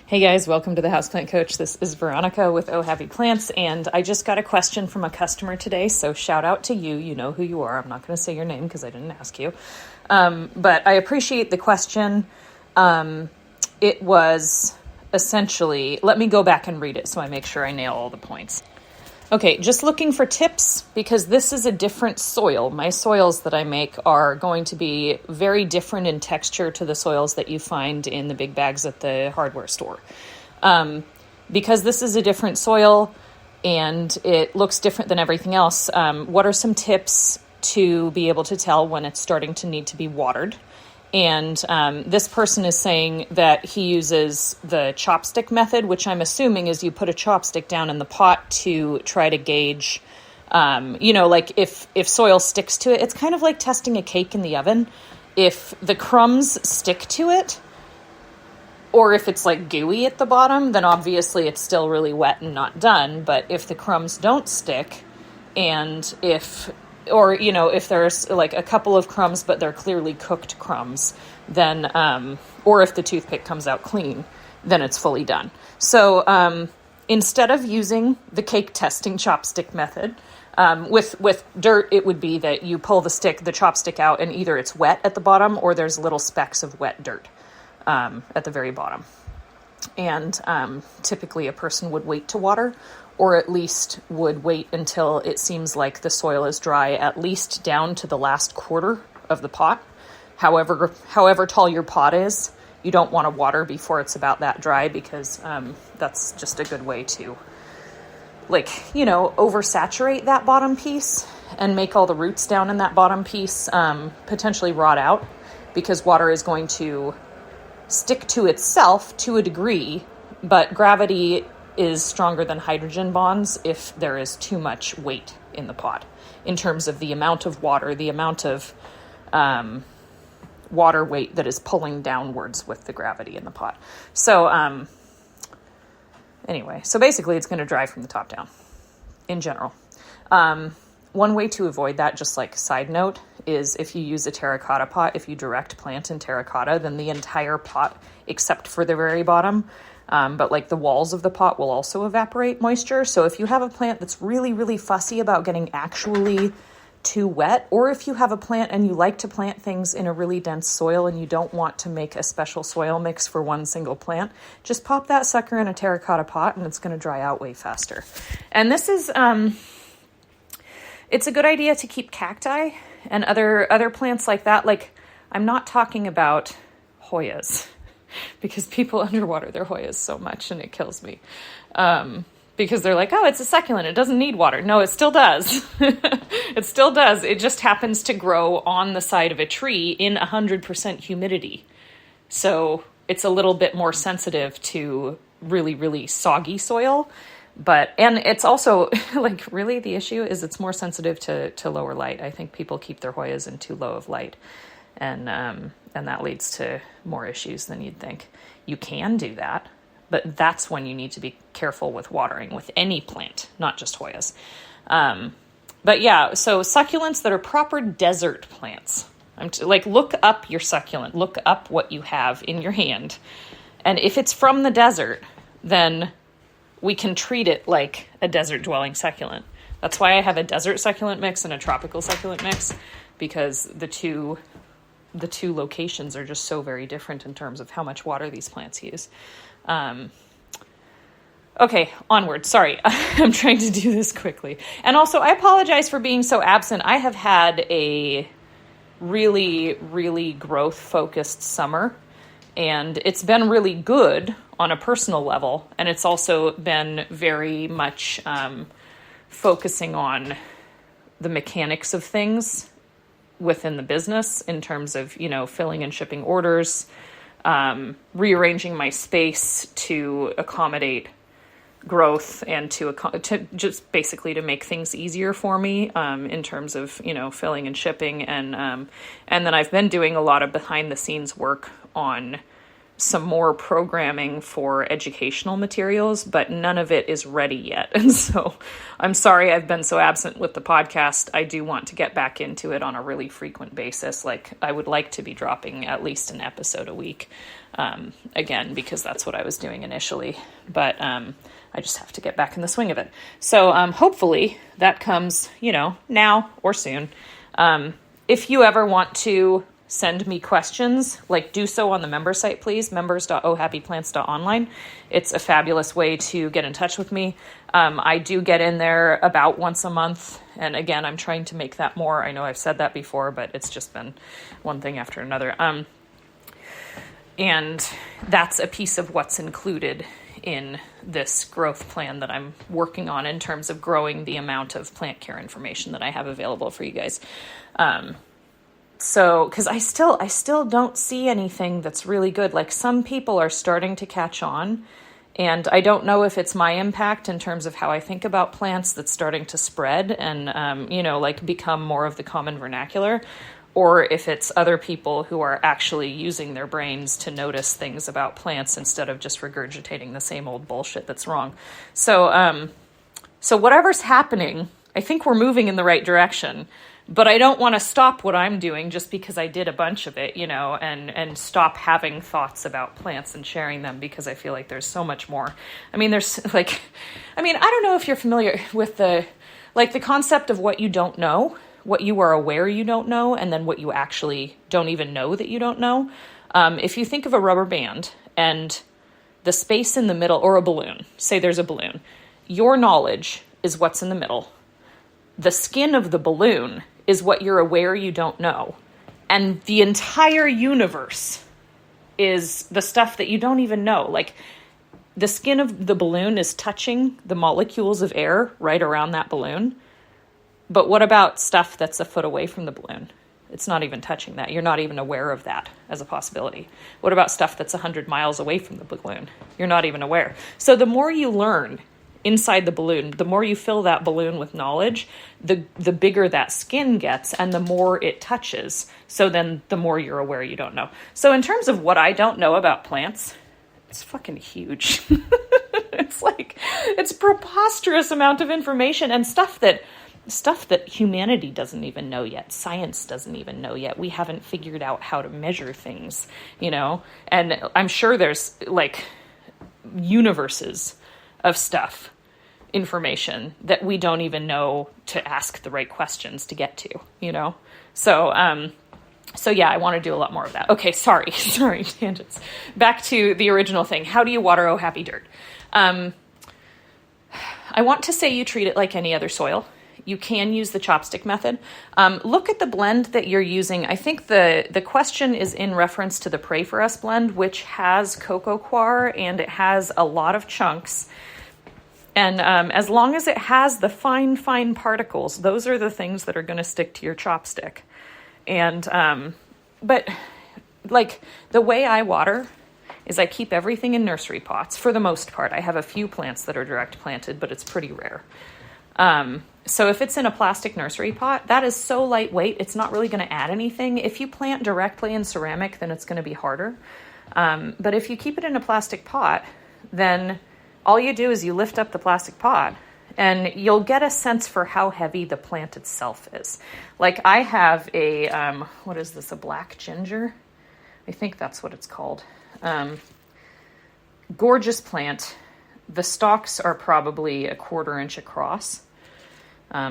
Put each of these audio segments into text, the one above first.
Hey guys, welcome to the Houseplant Coach. This is Veronica with Oh Happy Plants, and I just got a question from a customer today, so shout out to you. You know who you are. I'm not going to say your name because I didn't ask you, but I appreciate the question. It was essentially, let me go back and read it so I make sure I nail all the points. Okay, just looking for tips because this is a different soil. My soils that I make are going to be very different in texture to the soils that you find in the big bags at the hardware store. Because this is a different soil and it looks different than everything else, what are some tips to be able to tell when it's starting to need to be watered? And this person is saying that he uses the chopstick method, which I'm assuming is you put a chopstick down in the pot to try to gauge, like if soil sticks to it. It's kind of like testing a cake in the oven. If the crumbs stick to it, or if it's like gooey at the bottom, then obviously it's still really wet and not done. But if the crumbs don't stick, and if there's like a couple of crumbs, but they're clearly cooked crumbs, then, or if the toothpick comes out clean, then it's fully done. So, instead of using the cake testing chopstick method, with dirt, it would be that you pull the chopstick out, and either it's wet at the bottom or there's little specks of wet dirt, at the very bottom. And, typically a person would wait to water, or at least would wait until it seems like the soil is dry, at least down to the last quarter of the pot. However tall your pot is, you don't want to water before it's about that dry, because that's just a good way to, oversaturate that bottom piece and make all the roots down in that bottom piece potentially rot out, because water is going to stick to itself to a degree, but gravity is stronger than hydrogen bonds if there is too much weight in the pot in terms of the amount of water, the amount of water weight that is pulling downwards with the gravity in the pot. So so basically it's going to dry from the top down in general. One way to avoid that, just like side note, is if you use a terracotta pot, if you direct plant in terracotta, then the entire pot, except for the very bottom, but like the walls of the pot will also evaporate moisture. So if you have a plant that's really, really fussy about getting actually too wet, or if you have a plant and you like to plant things in a really dense soil and you don't want to make a special soil mix for one single plant, just pop that sucker in a terracotta pot and it's going to dry out way faster. And this is, it's a good idea to keep cacti and other plants like that. Like, I'm not talking about Hoyas, because people underwater their Hoyas so much and it kills me. Because they're like, oh, it's a succulent, it doesn't need water. No, it still does. It still does. It just happens to grow on the side of a tree in 100% humidity. So it's a little bit more sensitive to really, really soggy soil. And it's also, really the issue is it's more sensitive to lower light. I think people keep their Hoyas in too low of light. And that leads to more issues than you'd think. You can do that, but that's when you need to be careful with watering with any plant, not just Hoyas. So succulents that are proper desert plants. Look up your succulent. Look up what you have in your hand. And if it's from the desert, then we can treat it like a desert-dwelling succulent. That's why I have a desert succulent mix and a tropical succulent mix, because the two locations are just so very different in terms of how much water these plants use. Okay, onward. Sorry, I'm trying to do this quickly. And also, I apologize for being so absent. I have had a really, really growth-focused summer, and it's been really good on a personal level, and it's also been very much focusing on the mechanics of things within the business in terms of, filling and shipping orders, rearranging my space to accommodate growth and to just basically to make things easier for me in terms of, filling and shipping. And then I've been doing a lot of behind the scenes work on some more programming for educational materials, but none of it is ready yet. And so I'm sorry I've been so absent with the podcast. I do want to get back into it on a really frequent basis. Like, I would like to be dropping at least an episode a week, again, because that's what I was doing initially. But I just have to get back in the swing of it. So hopefully that comes, now or soon. If you ever want to send me questions, like, do so on the member site, please, members.ohhappyplants.online. It's a fabulous way to get in touch with me. I do get in there about once a month. And again, I'm trying to make that more. I know I've said that before, but it's just been one thing after another. And that's a piece of what's included in this growth plan that I'm working on in terms of growing the amount of plant care information that I have available for you guys. So, because I still don't see anything that's really good. Like, some people are starting to catch on, and I don't know if it's my impact in terms of how I think about plants that's starting to spread and, become more of the common vernacular, or if it's other people who are actually using their brains to notice things about plants instead of just regurgitating the same old bullshit that's wrong. So whatever's happening, I think we're moving in the right direction. But I don't want to stop what I'm doing just because I did a bunch of it, and stop having thoughts about plants and sharing them, because I feel like there's so much more. I mean, I don't know if you're familiar with the concept of what you don't know, what you are aware you don't know, and then what you actually don't even know that you don't know. If you think of a rubber band and the space in the middle, or a balloon, say there's a balloon, your knowledge is what's in the middle. The skin of the balloon is what you're aware you don't know. And the entire universe is the stuff that you don't even know. Like, the skin of the balloon is touching the molecules of air right around that balloon. But what about stuff that's a foot away from the balloon? It's not even touching that. You're not even aware of that as a possibility. What about stuff that's 100 miles away from the balloon? You're not even aware. So the more you learn inside the balloon, the more you fill that balloon with knowledge, the bigger that skin gets and the more it touches. So then the more you're aware you don't know. So in terms of what I don't know about plants, it's fucking huge. It's preposterous amount of information and stuff that humanity doesn't even know yet. Science doesn't even know yet. We haven't figured out how to measure things, and I'm sure there's universes of stuff, information that we don't even know to ask the right questions to get to, So yeah, I want to do a lot more of that. Okay, sorry, tangents. Back to the original thing. How do you water Oh Happy Dirt? I want to say you treat it like any other soil. You can use the chopstick method. Look at the blend that you're using. I think the question is in reference to the Pray For Us blend, which has cocoa coir and it has a lot of chunks. And as long as it has the fine particles, those are the things that are going to stick to your chopstick. And, but the way I water is I keep everything in nursery pots for the most part. I have a few plants that are direct planted, but it's pretty rare. So if it's in a plastic nursery pot, that is so lightweight, it's not really going to add anything. If you plant directly in ceramic, then it's going to be harder. But if you keep it in a plastic pot, then all you do is you lift up the plastic pot and you'll get a sense for how heavy the plant itself is. Like, I have a, what is this, a black ginger? I think that's what it's called. Gorgeous plant. The stalks are probably a 1/4 inch across.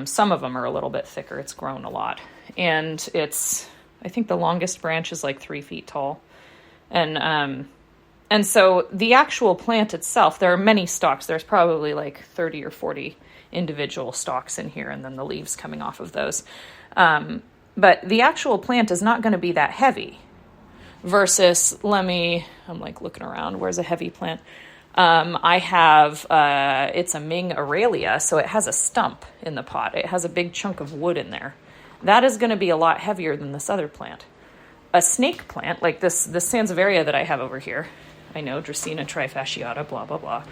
Some of them are a little bit thicker. It's grown a lot. And I think the longest branch is 3 feet tall. And so the actual plant itself, there are many stalks. There's probably 30 or 40 individual stalks in here and then the leaves coming off of those. But the actual plant is not going to be that heavy versus, I'm looking around. Where's a heavy plant? I have, it's a Ming Aralia, so it has a stump in the pot. It has a big chunk of wood in there. That is going to be a lot heavier than this other plant. A snake plant, like this Sansevieria that I have over here, I know, Dracaena trifasciata, blah, blah, blah.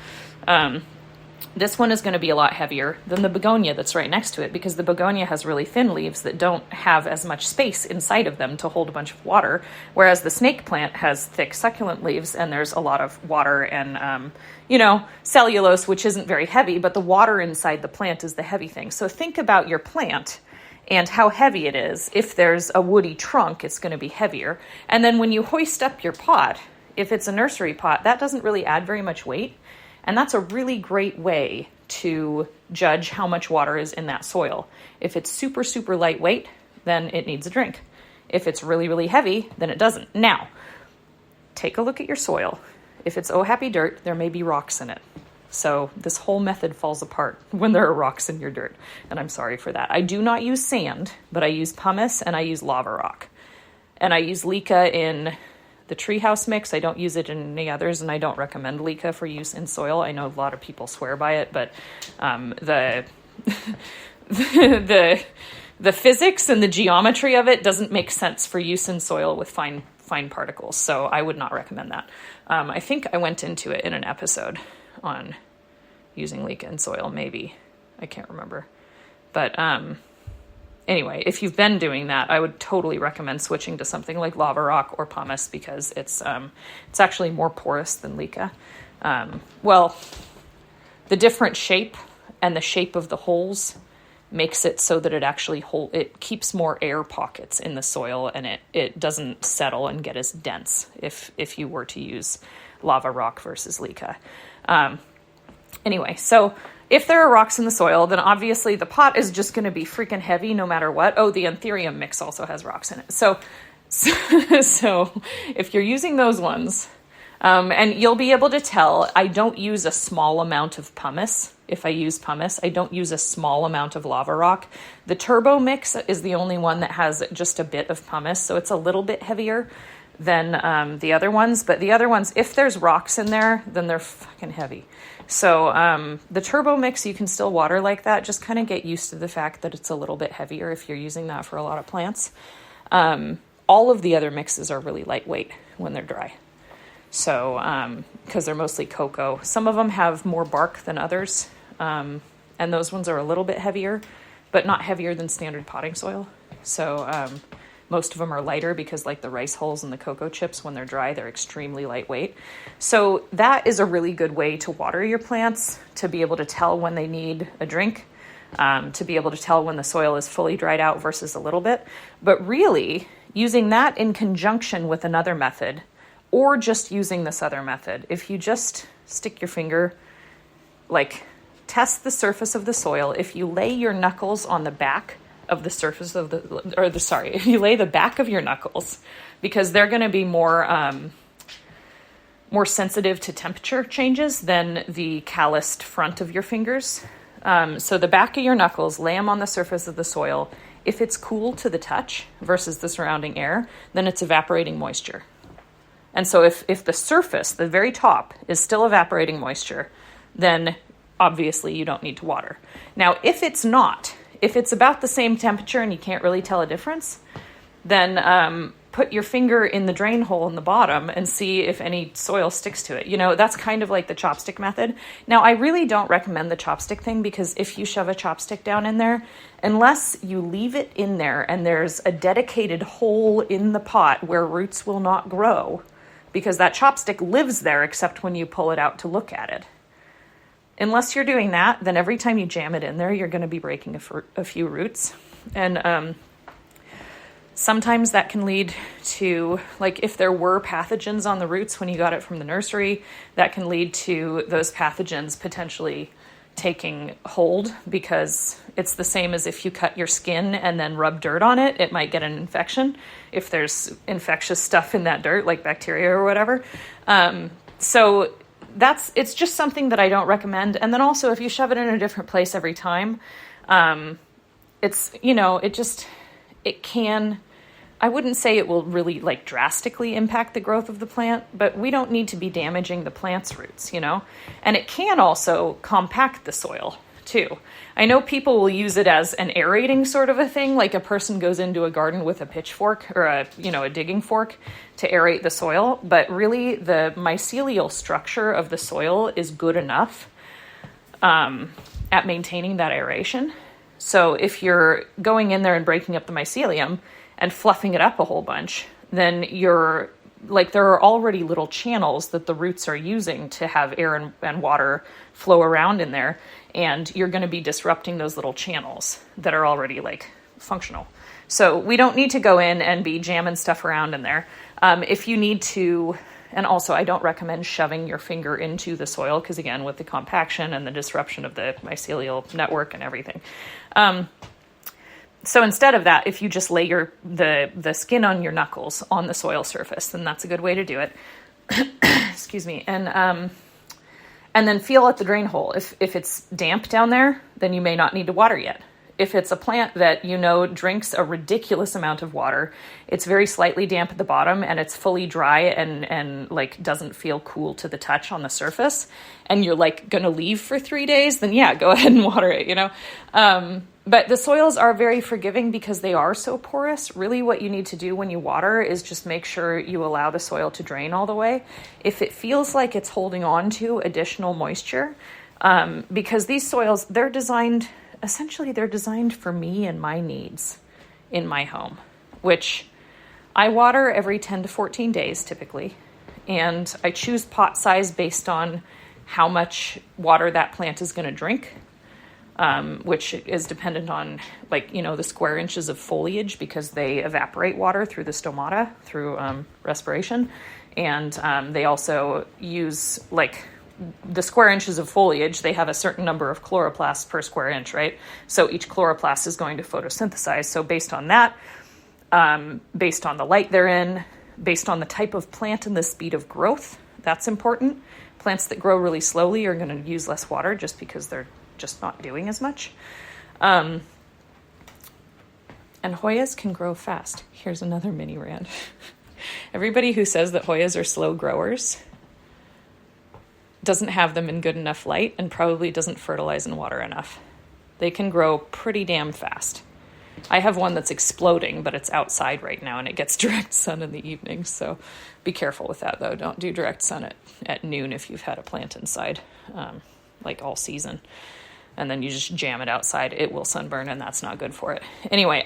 This one is going to be a lot heavier than the begonia that's right next to it, because the begonia has really thin leaves that don't have as much space inside of them to hold a bunch of water, whereas the snake plant has thick succulent leaves and there's a lot of water and, cellulose, which isn't very heavy, but the water inside the plant is the heavy thing. So think about your plant and how heavy it is. If there's a woody trunk, it's going to be heavier. And then when you hoist up your pot, if it's a nursery pot, that doesn't really add very much weight. And that's a really great way to judge how much water is in that soil. If it's super, super lightweight, then it needs a drink. If it's really, really heavy, then it doesn't. Now, take a look at your soil. If it's Oh Happy dirt, there may be rocks in it. So this whole method falls apart when there are rocks in your dirt. And I'm sorry for that. I do not use sand, but I use pumice and I use lava rock. And I use Leca in the treehouse mix. I don't use it in any others, and I don't recommend Leca for use in soil. I know a lot of people swear by it, but the the physics and the geometry of it doesn't make sense for use in soil with fine particles. So I would not recommend that. I think I went into it in an episode on using Leca in soil, maybe. I can't remember. But anyway, if you've been doing that, I would totally recommend switching to something like lava rock or pumice, because it's actually more porous than Leca. The different shape and the shape of the holes makes it so that it actually it keeps more air pockets in the soil, and it doesn't settle and get as dense if you were to use lava rock versus Leca. Anyway, so if there are rocks in the soil, then obviously the pot is just going to be freaking heavy no matter what. Oh, the Anthurium mix also has rocks in it. So if you're using those ones, and you'll be able to tell, I don't use a small amount of pumice. If I use pumice, I don't use a small amount of lava rock. The turbo mix is the only one that has just a bit of pumice, so it's a little bit heavier than the other ones. But the other ones, if there's rocks in there, then they're fucking heavy. So the turbo mix, you can still water like that. Just kind of get used to the fact that it's a little bit heavier if you're using that for a lot of plants. All of the other mixes are really lightweight when they're dry. So, because they're mostly cocoa. Some of them have more bark than others, and those ones are a little bit heavier, but not heavier than standard potting soil. So most of them are lighter because, like the rice hulls and the cocoa chips, when they're dry, they're extremely lightweight. So that is a really good way to water your plants, to be able to tell when they need a drink, to be able to tell when the soil is fully dried out versus a little bit. But really, using that in conjunction with another method, or just using this other method, if you just stick your finger, test the surface of the soil. If you lay your knuckles on the back of the surface of if you lay the back of your knuckles, because they're going to be more sensitive to temperature changes than the calloused front of your fingers. So the back of your knuckles, lay them on the surface of the soil. If it's cool to the touch versus the surrounding air, then it's evaporating moisture. And so if the surface, the very top, is still evaporating moisture, then obviously you don't need to water. Now, if it's not, if it's about the same temperature and you can't really tell a difference, then put your finger in the drain hole in the bottom and see if any soil sticks to it. That's kind of like the chopstick method. Now, I really don't recommend the chopstick thing, because if you shove a chopstick down in there, unless you leave it in there and there's a dedicated hole in the pot where roots will not grow, because that chopstick lives there except when you pull it out to look at it. Unless you're doing that, then every time you jam it in there, you're going to be breaking a few roots. And sometimes that can lead to, if there were pathogens on the roots when you got it from the nursery, that can lead to those pathogens potentially taking hold, because it's the same as if you cut your skin and then rub dirt on it. It might get an infection if there's infectious stuff in that dirt, like bacteria or whatever. So it's just something that I don't recommend. And then also, if you shove it in a different place every time, it can, I wouldn't say it will really drastically impact the growth of the plant, but we don't need to be damaging the plant's roots, and it can also compact the soil too. I know people will use it as an aerating sort of a thing, like a person goes into a garden with a pitchfork or a digging fork to aerate the soil, but really the mycelial structure of the soil is good enough at maintaining that aeration. So if you're going in there and breaking up the mycelium and fluffing it up a whole bunch, then you're like, there are already little channels that the roots are using to have air and water flow around in there. And you're going to be disrupting those little channels that are already like functional. So we don't need to go in and be jamming stuff around in there. If you need to, and also I don't recommend shoving your finger into the soil because, again, with the compaction and the disruption of the mycelial network and everything. So instead of that, if you just lay the skin on your knuckles on the soil surface, then that's a good way to do it. Excuse me. And then feel at the drain hole. If it's damp down there, then you may not need to water yet. If it's a plant that you know drinks a ridiculous amount of water, it's very slightly damp at the bottom and it's fully dry and like doesn't feel cool to the touch on the surface, and you're like going to leave for 3 days, then yeah, go ahead and water it, you know? But the soils are very forgiving because they are so porous. Really what you need to do when you water is just make sure you allow the soil to drain all the way. If it feels like it's holding on to additional moisture, because these soils, they're designed for me and my needs in my home, which I water every 10 to 14 days typically. And I choose pot size based on how much water that plant is going to drink, which is dependent on, like, you know, the square inches of foliage, because they evaporate water through the stomata, through respiration. And they also use, like, the square inches of foliage, they have a certain number of chloroplasts per square inch, right? So each chloroplast is going to photosynthesize. So based on that, based on the light they're in, based on the type of plant and the speed of growth, that's important. Plants that grow really slowly are going to use less water just because they're just not doing as much. And Hoyas can grow fast. Here's another mini rant. Everybody who says that Hoyas are slow growers doesn't have them in good enough light and probably doesn't fertilize and water enough. They can grow pretty damn fast. I have one that's exploding, but it's outside right now and it gets direct sun in the evening. So be careful with that though. Don't do direct sun at noon if you've had a plant inside, like all season. And then you just jam it outside. It will sunburn and that's not good for it. Anyway,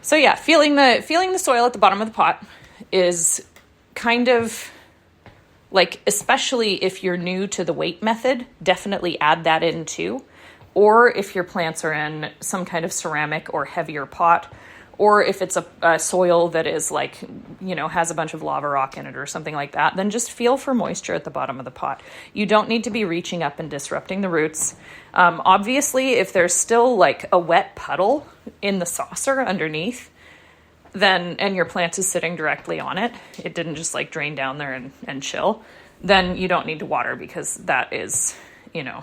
so yeah, feeling the soil at the bottom of the pot is kind of like, especially if you're new to the weight method, definitely add that in too. Or if your plants are in some kind of ceramic or heavier pot, or if it's a soil that is like, you know, has a bunch of lava rock in it or something like that, then just feel for moisture at the bottom of the pot. You don't need to be reaching up and disrupting the roots. Obviously, if there's still like a wet puddle in the saucer underneath, then, and your plant is sitting directly on it, it didn't just like drain down there and chill, then you don't need to water, because that is, you know,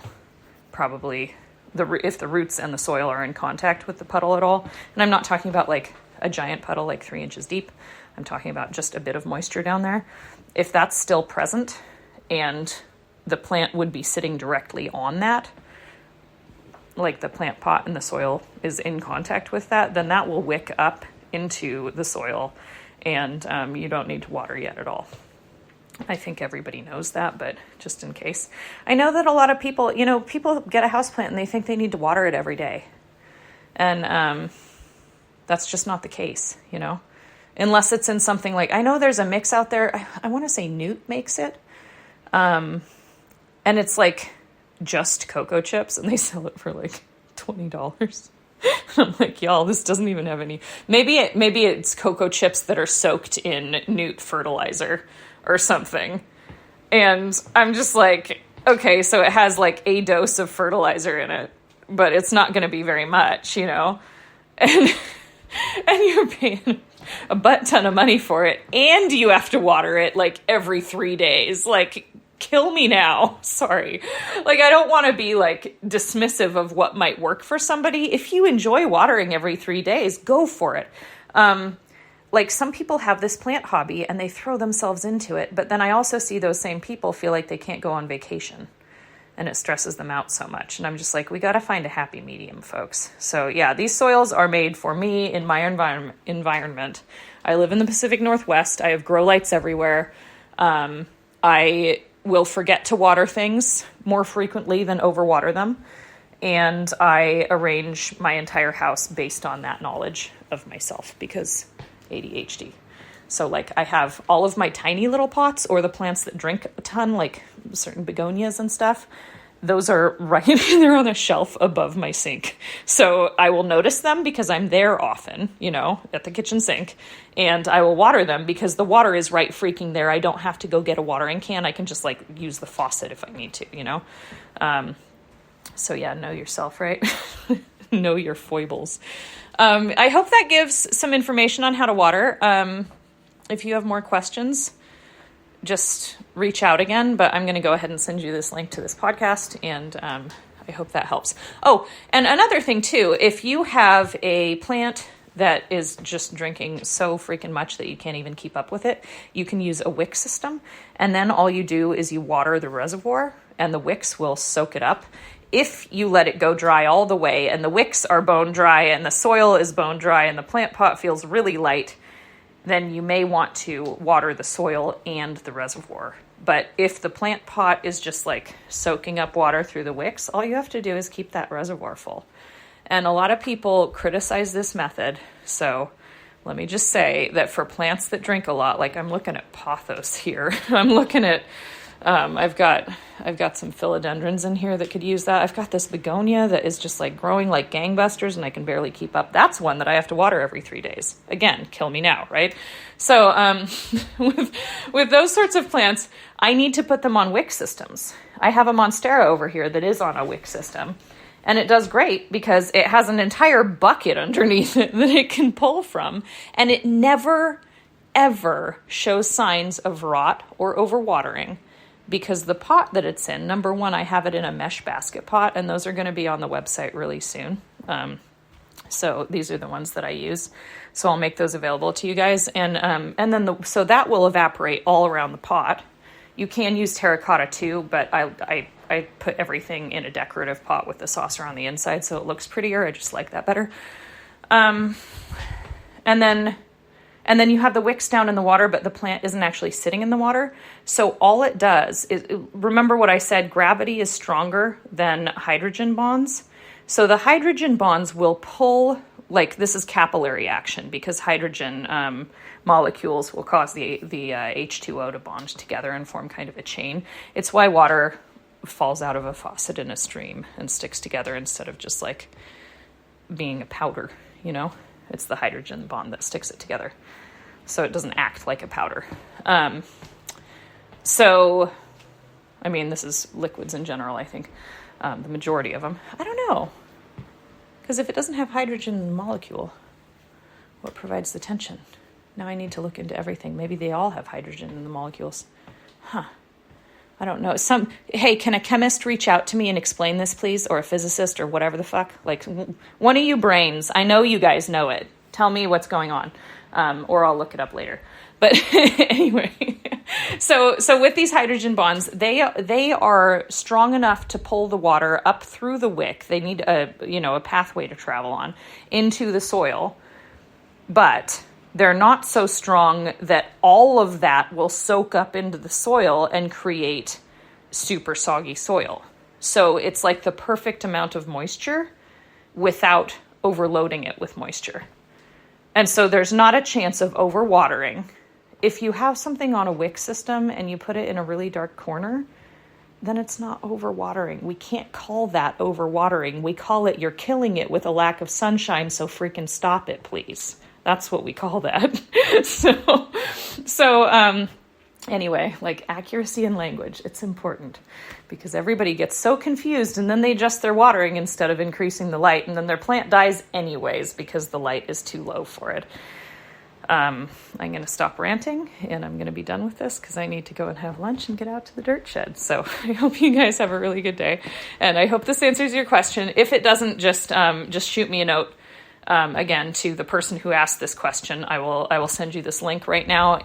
probably if the roots and the soil are in contact with the puddle at all. And I'm not talking about like a giant puddle like 3 inches deep. I'm talking about just a bit of moisture down there. If that's still present and the plant would be sitting directly on that, like the plant pot and the soil is in contact with that, then that will wick up into the soil, and you don't need to water yet at all. I think everybody knows that, but just in case. I know that a lot of people, you know, people get a houseplant and they think they need to water it every day. And that's just not the case, you know, unless it's in something like, I know there's a mix out there. I want to say Newt makes it. And it's like just cocoa chips, and they sell it for like $20. I'm like, y'all, this doesn't even have any. Maybe it's cocoa chips that are soaked in Newt fertilizer or something. And I'm just like, okay, so it has like a dose of fertilizer in it, but it's not going to be very much, you know? And you're paying a butt ton of money for it, and you have to water it like every 3 days. Like, kill me now. Sorry. Like, I don't want to be like dismissive of what might work for somebody. If you enjoy watering every 3 days, go for it. Like, some people have this plant hobby and they throw themselves into it, but then I also see those same people feel like they can't go on vacation, and it stresses them out so much. And I'm just like, we got to find a happy medium, folks. So yeah, these soils are made for me in my environment. I live in the Pacific Northwest. I have grow lights everywhere. will forget to water things more frequently than overwater them. And I arrange my entire house based on that knowledge of myself because ADHD. So like I have all of my tiny little pots or the plants that drink a ton, like certain begonias and stuff. Those are right, they're on a shelf above my sink. So I will notice them because I'm there often, at the kitchen sink, and I will water them because the water is right freaking there. I don't have to go get a watering can. I can just like use the faucet if I need to, So yeah, know yourself, right? Know your foibles. I hope that gives some information on how to water. If you have more questions, just reach out again, but I'm going to go ahead and send you this link to this podcast, and I hope that helps. Oh, and another thing too, if you have a plant that is just drinking so freaking much that you can't even keep up with it, you can use a wick system, and then all you do is you water the reservoir, and the wicks will soak it up. If you let it go dry all the way, and the wicks are bone dry, and the soil is bone dry, and the plant pot feels really light, then you may want to water the soil and the reservoir. But if the plant pot is just like soaking up water through the wicks, all you have to do is keep that reservoir full. And a lot of people criticize this method. So let me just say that for plants that drink a lot, like I'm looking at pothos here. I'm looking at, I've got some philodendrons in here that could use that. I've got this begonia that is just like growing like gangbusters and I can barely keep up. That's one that I have to water every 3 days. Again, kill me now, right? So with those sorts of plants, I need to put them on wick systems. I have a Monstera over here that is on a wick system. And it does great because it has an entire bucket underneath it that it can pull from. And it never, ever shows signs of rot or overwatering. Because the pot that it's in, number one, I have it in a mesh basket pot, and those are going to be on the website really soon. So these are the ones that I use. So I'll make those available to you guys. And then so that will evaporate all around the pot. You can use terracotta too, but I put everything in a decorative pot with the saucer on the inside, so it looks prettier. I just like that better. And then you have the wicks down in the water, but the plant isn't actually sitting in the water. So all it does is, remember what I said, gravity is stronger than hydrogen bonds. So the hydrogen bonds will pull, like this is capillary action because hydrogen molecules will cause the H2O to bond together and form kind of a chain. It's why water falls out of a faucet in a stream and sticks together instead of just like being a powder, It's the hydrogen bond that sticks it together. So it doesn't act like a powder. This is liquids in general, I think. The majority of them. I don't know. Because if it doesn't have hydrogen in the molecule, what provides the tension? Now I need to look into everything. Maybe they all have hydrogen in the molecules. I don't know. Hey, can a chemist reach out to me and explain this, please? Or a physicist or whatever the fuck? Like, one of you brains. I know you guys know it. Tell me what's going on. Or I'll look it up later. But anyway, so with these hydrogen bonds, they are strong enough to pull the water up through the wick. They need a pathway to travel on into the soil. But they're not so strong that all of that will soak up into the soil and create super soggy soil. So it's like the perfect amount of moisture without overloading it with moisture. And so there's not a chance of overwatering. If you have something on a wick system and you put it in a really dark corner, then it's not overwatering. We can't call that overwatering. We call it you're killing it with a lack of sunshine, so freaking stop it, please. That's what we call that. Anyway, like accuracy in language, it's important because everybody gets so confused and then they adjust their watering instead of increasing the light, and then their plant dies anyways because the light is too low for it. I'm going to stop ranting and I'm going to be done with this because I need to go and have lunch and get out to the dirt shed. So I hope you guys have a really good day, and I hope this answers your question. If it doesn't, just shoot me a note. Again, to the person who asked this question, I will send you this link right now,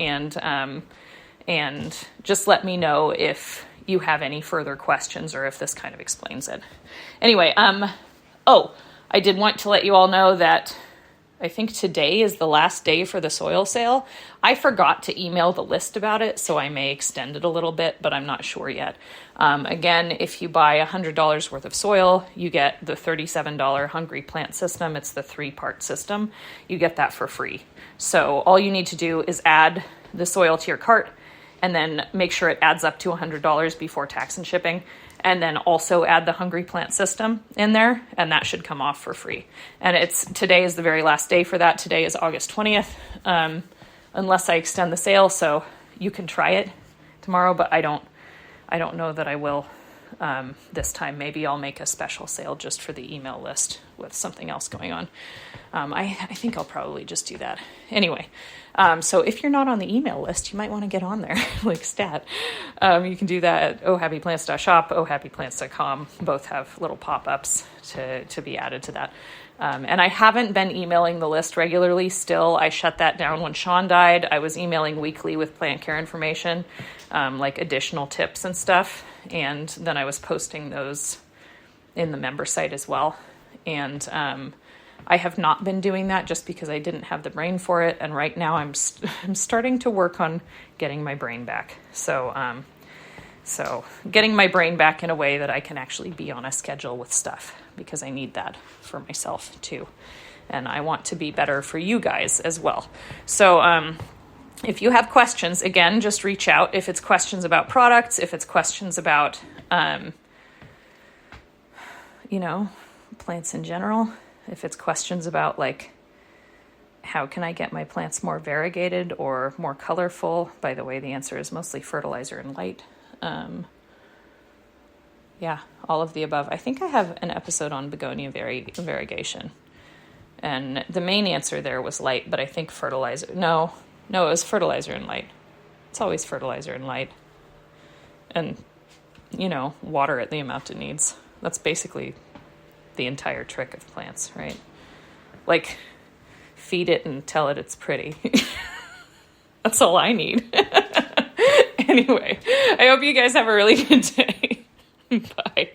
and just let me know if you have any further questions or if this kind of explains it. Anyway, I did want to let you all know that I think today is the last day for the soil sale. I forgot to email the list about it, so I may extend it a little bit, but I'm not sure yet. Again, if you buy $100 worth of soil, you get the $37 Hungry Plant system. It's the 3-part system. You get that for free. So all you need to do is add the soil to your cart, and then make sure it adds up to $100 before tax and shipping. And then also add the Hungry Plant system in there, and that should come off for free. And today is the very last day for that. Today is August 20th, unless I extend the sale. So you can try it tomorrow, but I don't know that I will this time. Maybe I'll make a special sale just for the email list with something else going on. I think I'll probably just do that. Anyway, so if you're not on the email list, you might want to get on there, like stat. You can do that at ohhappyplants.shop, ohhappyplants.com. Both have little pop-ups to be added to that. And I haven't been emailing the list regularly still. I shut that down when Sean died. I was emailing weekly with plant care information, like additional tips and stuff. And then I was posting those in the member site as well. And I have not been doing that just because I didn't have the brain for it. And right now I'm starting to work on getting my brain back. So getting my brain back in a way that I can actually be on a schedule with stuff, because I need that for myself too. And I want to be better for you guys as well. So if you have questions, again, just reach out. If it's questions about products, if it's questions about, plants in general, if it's questions about like, how can I get my plants more variegated or more colorful? By the way, the answer is mostly fertilizer and light. All of the above. I think I have an episode on begonia variegation. And the main answer there was light, but I think fertilizer. No, it was fertilizer and light. It's always fertilizer and light. And, water it the amount it needs. That's basically the entire trick of plants, right? Like, feed it and tell it it's pretty. That's all I need. Anyway, I hope you guys have a really good day. Bye.